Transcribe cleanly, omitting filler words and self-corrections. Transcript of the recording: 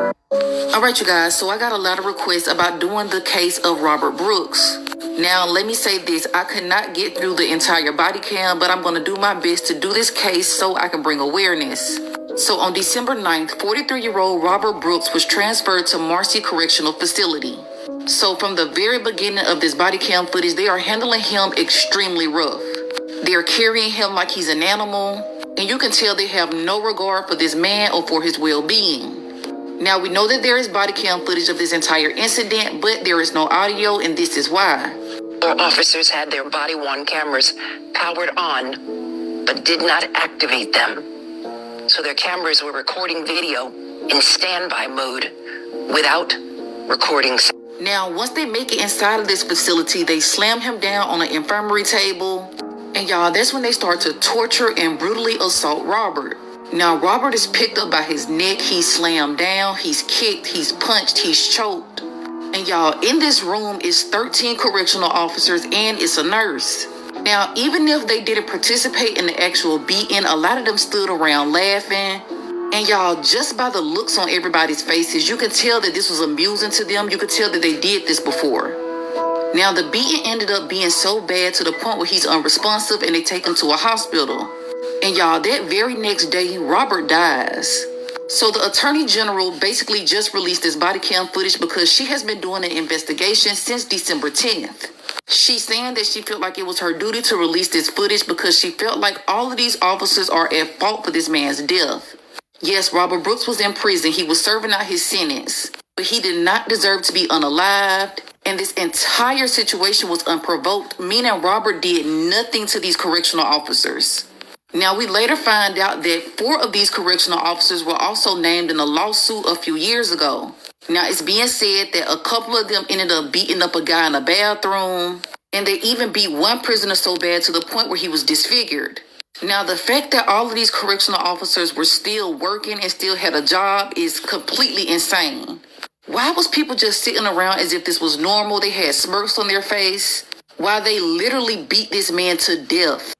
Alright, you guys, so I got a lot of requests about doing the case of Robert Brooks. Now, let me say this, I could not get through the entire body cam, but I'm going to do my best to do this case so I can bring awareness. So on December 9th, 43-year-old Robert Brooks was transferred to Marcy Correctional Facility. So from the very beginning of this body cam footage, they are handling him extremely rough. They are carrying him like he's an animal, and you can tell they have no regard for this man or for his well-being. Now, we know that there is body cam footage of this entire incident, but there is no audio, and this is why. Our officers had their body-worn cameras powered on, but did not activate them. So their cameras were recording video in standby mode without recording. Now, once they make it inside of this facility, they slam him down on an infirmary table. And y'all, that's when they start to torture and brutally assault Robert. Now, Robert is picked up by his neck, he's slammed down, he's kicked, he's punched, he's choked. And y'all, in this room is 13 correctional officers and it's a nurse. Now, even if they didn't participate in the actual beating, a lot of them stood around laughing. And y'all, just by the looks on everybody's faces, you can tell that this was amusing to them. You could tell that they did this before. Now, the beating ended up being so bad to the point where he's unresponsive and they take him to a hospital. And y'all, that very next day, Robert dies. So the Attorney General basically just released this body cam footage because she has been doing an investigation since December 10th. She's saying that she felt like it was her duty to release this footage because she felt like all of these officers are at fault for this man's death. Yes, Robert Brooks was in prison. He was serving out his sentence, but he did not deserve to be unalived. And this entire situation was unprovoked, meaning Robert did nothing to these correctional officers. Now, we later find out that 4 of these correctional officers were also named in a lawsuit a few years ago. Now, it's being said that a couple of them ended up beating up a guy in a bathroom, and they even beat one prisoner so bad to the point where he was disfigured. Now, the fact that all of these correctional officers were still working and still had a job is completely insane. Why was people just sitting around as if this was normal? They had smirks on their face while they literally beat this man to death.